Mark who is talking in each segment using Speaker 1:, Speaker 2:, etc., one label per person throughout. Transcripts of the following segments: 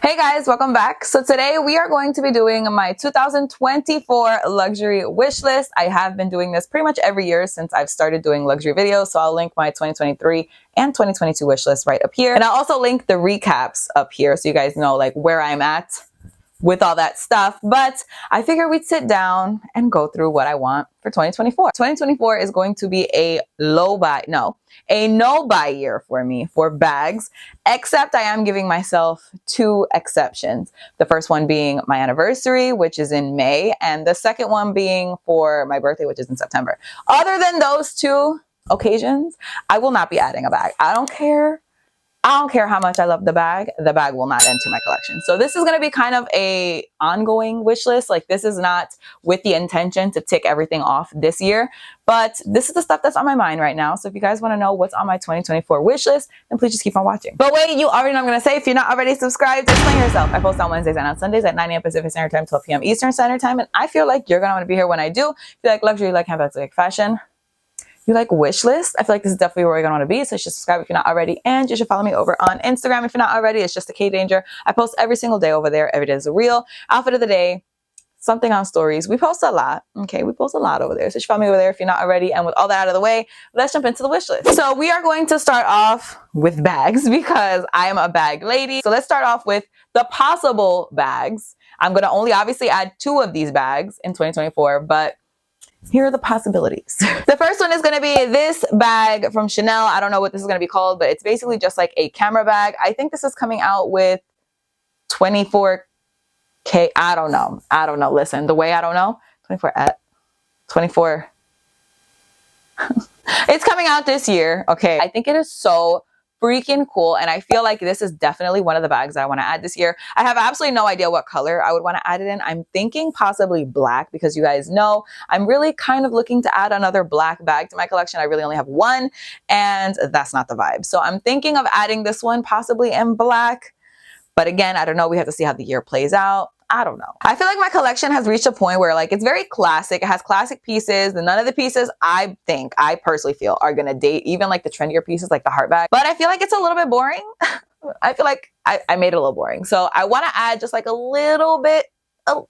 Speaker 1: Hey guys, welcome back. So today we are going to be doing my 2024 luxury wish list. I have been doing this pretty much every year since I've started doing luxury videos. So I'll link my 2023 and 2022 wish list right up here. And I'll also link the recaps up here so you guys know like where I'm at with all that stuff. But I figured we'd sit down and go through what I want for 2024. 2024 is going to be a no buy year for me for bags, except I am giving myself two exceptions. The first one being my anniversary, which is in May, and the second one being for my birthday, which is in September. Other than those two occasions, I will not be adding a bag. I don't care how much I love the bag will not enter my collection. So this is going to be kind of a ongoing wish list. Like this is not with the intention to tick everything off this year, but this is the stuff that's on my mind right now. So if you guys want to know what's on my 2024 wish list, then please just keep on watching. But wait, you already know what I'm going to say. If you're not already subscribed, explain yourself. I post on Wednesdays and on Sundays at 9 a.m. Pacific Standard Time, 12 p.m. Eastern Standard Time. And I feel like you're going to want to be here when I do. If you like luxury, you like handbags, you like fashion, you like wish list, I feel like this is definitely where you're going to want to be. So you should subscribe if you're not already. And you should follow me over on Instagram if you're not already. It's just a K Danger. I post every single day over there. Every day is a reel. Outfit of the day, something on stories. We post a lot. Okay, we post a lot over there. So you should follow me over there if you're not already. And with all that out of the way, let's jump into the wish list. So we are going to start off with bags because I am a bag lady. So let's start off with the possible bags. I'm going to only obviously add 2 of these bags in 2024, but here are the possibilities. The first one is going to be this bag from Chanel. I don't know what this is going to be called, but it's basically just like a camera bag. I think this is coming out with 24K. I don't know. Listen, the way I don't know, 24. It's coming out this year. Okay. I think it is so freaking cool. And I feel like this is definitely one of the bags that I want to add this year. I have absolutely no idea what color I would want to add it in. I'm thinking possibly black because you guys know I'm really kind of looking to add another black bag to my collection. I really only have one and that's not the vibe. So I'm thinking of adding this one possibly in black. But again, I don't know. We have to see how the year plays out. I don't know. I feel like my collection has reached a point where like it's very classic. It has classic pieces. And none of the pieces I personally feel are going to date even like the trendier pieces like the heart bag. But I feel like it's a little bit boring. I feel like I made it a little boring. So I want to add just like a little bit. I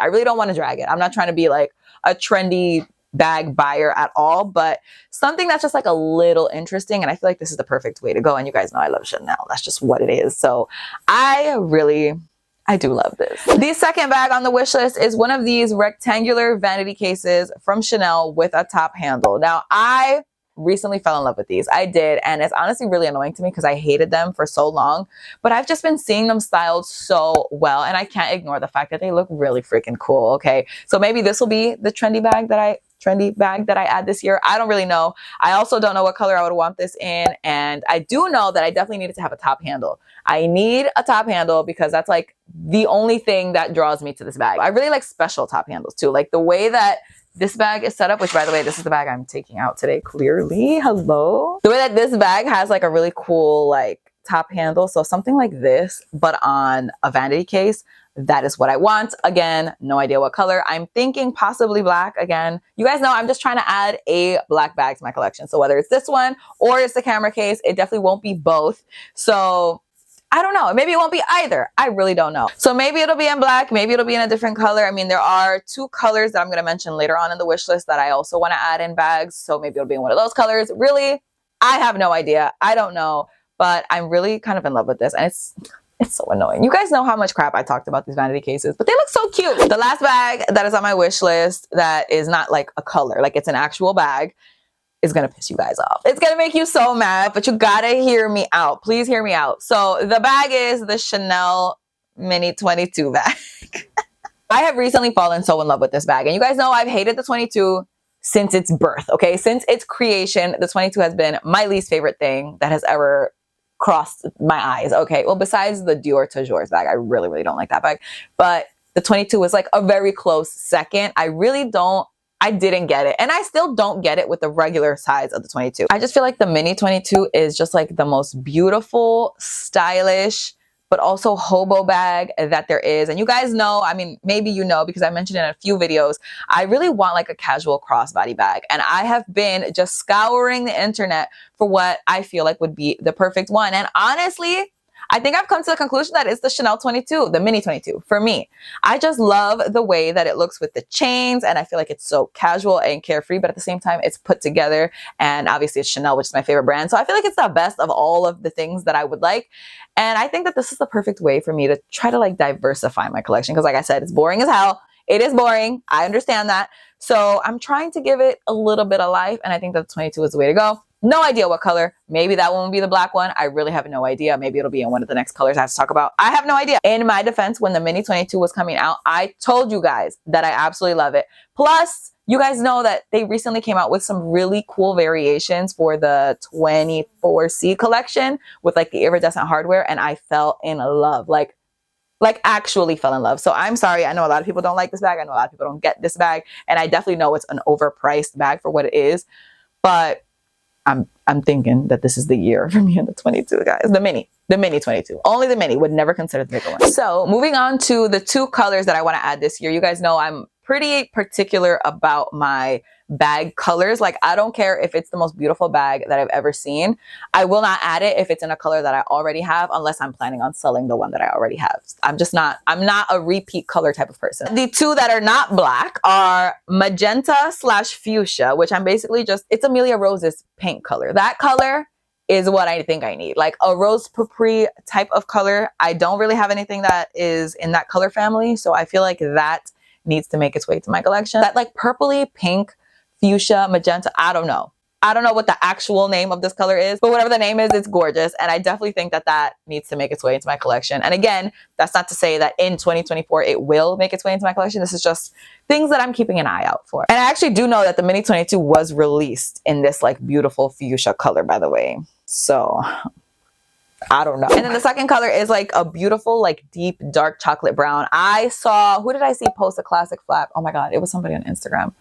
Speaker 1: really don't want to drag it. I'm not trying to be like a trendy bag buyer at all, but something that's just like a little interesting. And I feel like this is the perfect way to go. And you guys know I love Chanel. That's just what it is. So I do love this. The second bag on the wish list is one of these rectangular vanity cases from Chanel with a top handle. Now, I recently fell in love with these. I did, and it's honestly really annoying to me because I hated them for so long, but I've just been seeing them styled so well, and I can't ignore the fact that they look really freaking cool, okay? So maybe this will be the trendy bag that I add this year. I don't really know. I also don't know what color I would want this in, and I do know that I definitely needed to have a top handle. I need a top handle because that's like the only thing that draws me to this bag. I really like special top handles too. Like the way that this bag is set up, which by the way, this is the bag I'm taking out today, clearly. Hello. The way that this bag has like a really cool like top handle. So something like this, but on a vanity case, that is what I want. Again, no idea what color. I'm thinking possibly black. Again, you guys know I'm just trying to add a black bag to my collection. So whether it's this one or it's the camera case, it definitely won't be both. So I don't know. Maybe it won't be either. I really don't know. So maybe it'll be in black. Maybe it'll be in a different color. I mean, there are 2 colors that I'm going to mention later on in the wish list that I also want to add in bags. So maybe it'll be in one of those colors. Really, I have no idea. I don't know. But I'm really kind of in love with this. And it's so annoying. You guys know how much crap I talked about these vanity cases, but they look so cute. The last bag that is on my wish list that is not like a color, like it's an actual bag, is going to piss you guys off. It's going to make you so mad, but you got to hear me out. Please hear me out. So the bag is the Chanel Mini 22 bag. I have recently fallen so in love with this bag. And you guys know I've hated the 22 since its birth, okay? Since its creation, the 22 has been my least favorite thing that has ever crossed my eyes, okay? Well, besides the Dior Toujours bag, I really, really don't like that bag. But the 22 was like a very close second. I didn't get it. And I still don't get it with the regular size of the 22. I just feel like the Mini 22 is just like the most beautiful, stylish, but also hobo bag that there is. And you guys know, I mean, maybe you know, because I mentioned in a few videos, I really want like a casual crossbody bag. And I have been just scouring the internet for what I feel like would be the perfect one. And honestly, I think I've come to the conclusion that it's the Chanel 22, the mini 22 for me. I just love the way that it looks with the chains, and I feel like it's so casual and carefree, but at the same time, it's put together, and obviously it's Chanel, which is my favorite brand. So I feel like it's the best of all of the things that I would like. And I think that this is the perfect way for me to try to like diversify my collection. Because like I said, it's boring as hell. It is boring. I understand that. So I'm trying to give it a little bit of life. And I think that the 22 is the way to go. No idea what color. Maybe that one will be the black one. I really have no idea. Maybe it'll be in one of the next colors I have to talk about. I have no idea. In my defense, when the mini 22 was coming out, I told you guys that I absolutely love it. Plus, you guys know that they recently came out with some really cool variations for the 24C collection with like the iridescent hardware, and I fell in love. Like actually fell in love. So I'm sorry. I know a lot of people don't like this bag. I know a lot of people don't get this bag, and I definitely know it's an overpriced bag for what it is. But I'm thinking that this is the year for me in the 22, guys. The mini 22. Only the mini. Would never consider the bigger one. So moving on to the 2 colors that I want to add this year. You guys know I'm pretty particular about my bag colors. Like, I don't care if it's the most beautiful bag that I've ever seen. I will not add it if it's in a color that I already have, unless I'm planning on selling the one that I already have. I'm not a repeat color type of person. The 2 that are not black are magenta / fuchsia, which I'm basically it's Amelia Rose's pink color. That color is what I think I need. Like a rose papri type of color. I don't really have anything that is in that color family. So I feel like that needs to make its way to my collection. That like purpley pink, fuchsia, magenta, I don't know. I don't know what the actual name of this color is, but whatever the name is, it's gorgeous. And I definitely think that that needs to make its way into my collection. And again, that's not to say that in 2024, it will make its way into my collection. This is just things that I'm keeping an eye out for. And I actually do know that the mini 22 was released in this like beautiful fuchsia color, by the way. So I don't know. And then the second color is like a beautiful, like deep, dark chocolate brown. I saw, who did I see post a classic flap? Oh my God, it was somebody on Instagram.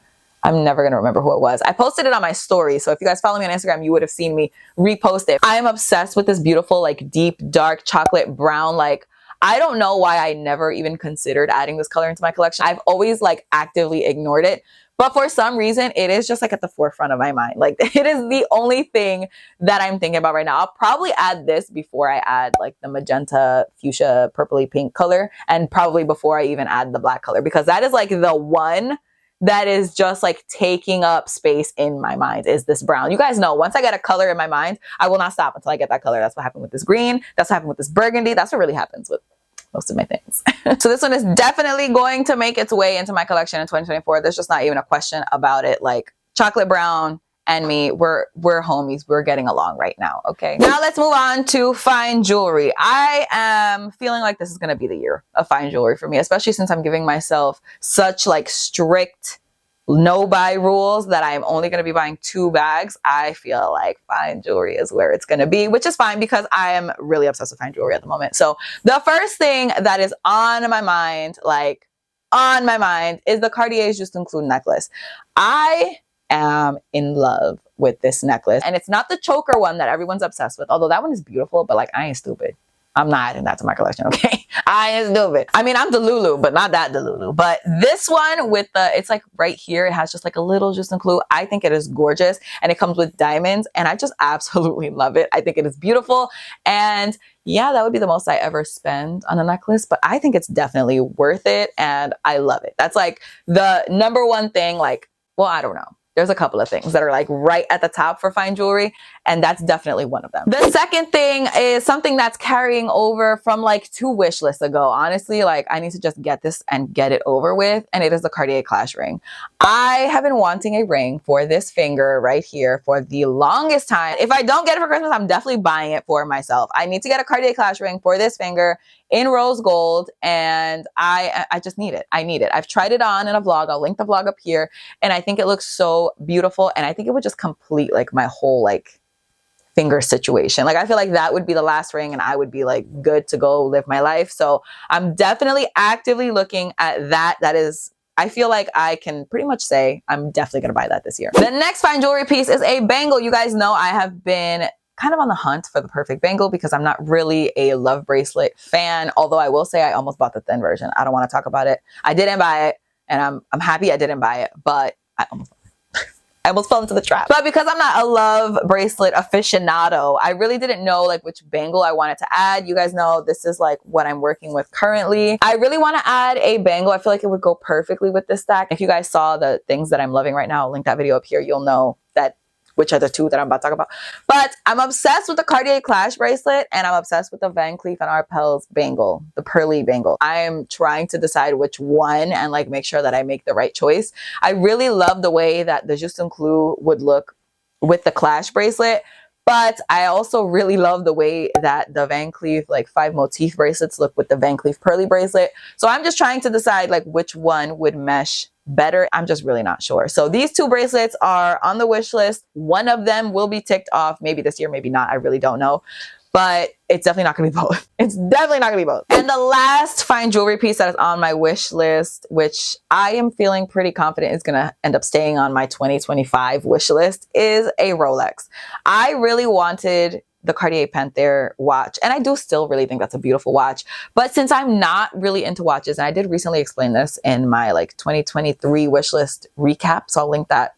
Speaker 1: I'm never going to remember who it was. I posted it on my story. So if you guys follow me on Instagram, you would have seen me repost it. I am obsessed with this beautiful, like deep, dark chocolate brown. Like, I don't know why I never even considered adding this color into my collection. I've always like actively ignored it. But for some reason, it is just like at the forefront of my mind. Like, it is the only thing that I'm thinking about right now. I'll probably add this before I add like the magenta, fuchsia, purpley pink color. And probably before I even add the black color. Because that is like the one that is just like taking up space in my mind is this brown. You guys know, once I get a color in my mind, I will not stop until I get that color. That's what happened with this green. That's what happened with this burgundy. That's what really happens with most of my things. So this one is definitely going to make its way into my collection in 2024. There's just not even a question about it. Like, chocolate brown and me, we're homies. We're getting along right now. Okay. Now let's move on to fine jewelry. I am feeling like this is going to be the year of fine jewelry for me, especially since I'm giving myself such like strict no buy rules that I'm only going to be buying 2 bags. I feel like fine jewelry is where it's going to be, which is fine because I am really obsessed with fine jewelry at the moment. So the first thing that is on my mind, is the Cartier's Just Include necklace. I am in love with this necklace, and it's not the choker one that everyone's obsessed with, although that one is beautiful, but like, I ain't stupid. I'm not adding that to my collection, okay? I ain't stupid. I mean, I'm Delulu, but not that Delulu. But this one with it's like right here, it has just like a little Just Include. I think it is gorgeous, and it comes with diamonds, and I just absolutely love it. I think it is beautiful, and yeah, that would be the most I ever spend on a necklace, but I think it's definitely worth it, and I love it. That's like the number one thing, like, well, I don't know. There's a couple of things that are like right at the top for fine jewelry, and that's definitely one of them. The second thing is something that's carrying over from like 2 wish lists ago. Honestly, like, I need to just get this and get it over with, and it is the Cartier Clash ring. I have been wanting a ring for this finger right here for the longest time. If I don't get it for Christmas, I'm definitely buying it for myself. I need to get a Cartier Clash ring for this finger in rose gold, and I just need it. I need it. I've tried it on in a vlog. I'll link the vlog up here, and I think it looks so beautiful, and I think it would just complete like my whole like finger situation. Like, I feel like that would be the last ring, and I would be like good to go live my life. So I'm definitely actively looking at that. That is, I feel like I can pretty much say I'm definitely gonna buy that this year. The next fine jewelry piece is a bangle. You guys know I have been kind of on the hunt for the perfect bangle because I'm not really a love bracelet fan. Although I will say I almost bought the thin version. I don't want to talk about it. I didn't buy it, and I'm happy I didn't buy it, but I almost bought it. I almost fell into the trap. But because I'm not a love bracelet aficionado, I really didn't know like which bangle I wanted to add. You guys know this is like what I'm working with currently. I really want to add a bangle. I feel like it would go perfectly with this stack. If you guys saw the things that I'm loving right now, I'll link that video up here. You'll know that which are the two that I'm about to talk about. But I'm obsessed with the Cartier Clash bracelet, and I'm obsessed with the Van Cleef & Arpels bangle, the pearly bangle. I'm trying to decide which one and like make sure that I make the right choice. I really love the way that the Juste un Clou would look with the Clash bracelet, but I also really love the way that the Van Cleef like 5 motif bracelets look with the Van Cleef pearly bracelet. So I'm just trying to decide like which one would mesh better. I'm just really not sure. So these 2 bracelets are on the wish list. One of them will be ticked off maybe this year, maybe not. I really don't know. But it's definitely not going to be both. It's definitely not going to be both. And the last fine jewelry piece that is on my wish list, which I am feeling pretty confident is going to end up staying on my 2025 wish list, is a Rolex. I really wanted the Cartier Panthère watch, and I do still really think that's a beautiful watch. But since I'm not really into watches, and I did recently explain this in my like 2023 wish list recap, so I'll link that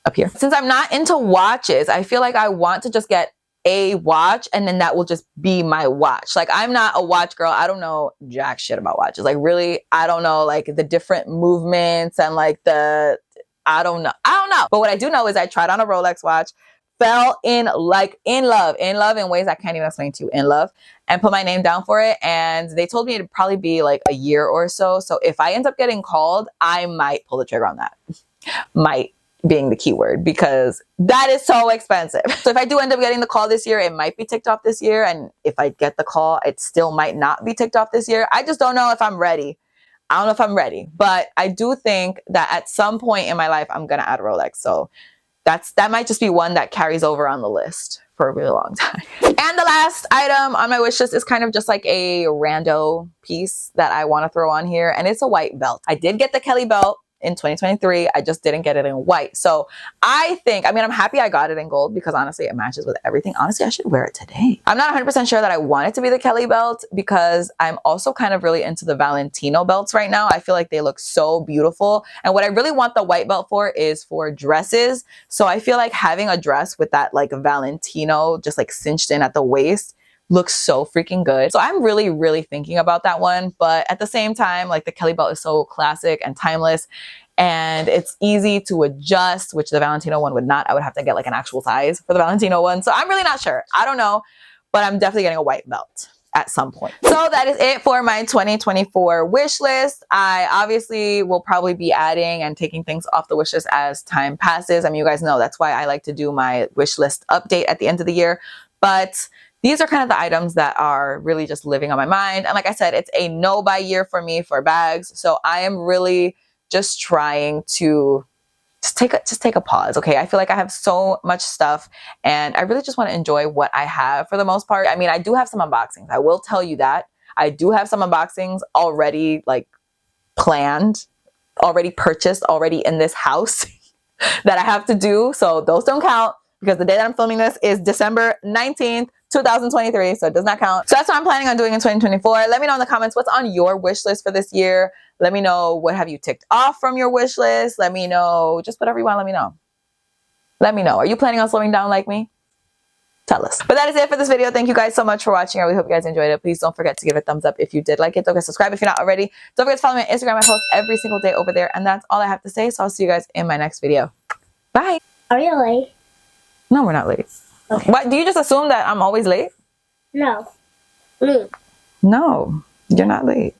Speaker 1: up here. Since I'm not into watches, I feel like I want to just get a watch, and then that will just be my watch. Like, I'm not a watch girl. I don't know jack shit about watches. Like, really, I don't know like the different movements and like I don't know. But what I do know is I tried on a Rolex watch, fell in love in ways I can't even explain to you, in love, and put my name down for it. And they told me it'd probably be like a year or so. So if I end up getting called, I might pull the trigger on that. Might being the key word, because that is so expensive. So if I do end up getting the call this year, it might be ticked off this year. And if I get the call, it still might not be ticked off this year. I just don't know if I'm ready. I don't know if I'm ready, but I do think that at some point in my life, I'm going to add Rolex. So that might just be one that carries over on the list for a really long time. And the last item on my wish list is kind of just like a rando piece that I want to throw on here. And it's a white belt. I did get the Kelly belt in 2023. I just didn't get it in white. So I mean, I'm happy I got it in gold because honestly, it matches with everything. Honestly, I should wear it today. I'm not 100% sure that I want it to be the Kelly belt because I'm also kind of really into the Valentino belts right now. I feel like they look so beautiful. And what I really want the white belt for is for dresses. So I feel like having a dress with that like Valentino just like cinched in at the waist looks so freaking good. So I'm really, really thinking about that one. But at the same time, like the Kelly belt is so classic and timeless and it's easy to adjust, which the Valentino one would not. I would have to get like an actual size for the Valentino one. So I'm really not sure. I don't know, but I'm definitely getting a white belt at some point. So that is it for my 2024 wish list. I obviously will probably be adding and taking things off the wish list as time passes. I mean, you guys know that's why I like to do my wish list update at the end of the year. But these are kind of the items that are really just living on my mind. And like I said, it's a no buy year for me for bags. So I am really just trying to just take a pause. Okay. I feel like I have so much stuff and I really just want to enjoy what I have for the most part. I mean, I do have some unboxings. I will tell you that. I do have some unboxings already like planned, already purchased, already in this house that I have to do. So those don't count because the day that I'm filming this is December 19th. 2023, so it does not count. So that's what I'm planning on doing in 2024. Let me know in the comments what's on your wish list for this year. Let me know what have you ticked off from your wish list. Let me know just whatever you want. Let me know. Let me know. Are you planning on slowing down like me? Tell us. But that is it for this video. Thank you guys so much for watching. I really hope you guys enjoyed it. Please don't forget to give it a thumbs up if you did like it. Don't forget to subscribe if you're not already. Don't forget to follow me on Instagram. I post every single day over there. And that's all I have to say. So I'll see you guys in my next video. Bye.
Speaker 2: Are you late?
Speaker 1: No, we're not late.
Speaker 2: Okay.
Speaker 1: What? Do you just assume that I'm always late?
Speaker 2: No. Me.
Speaker 1: No, you're not late.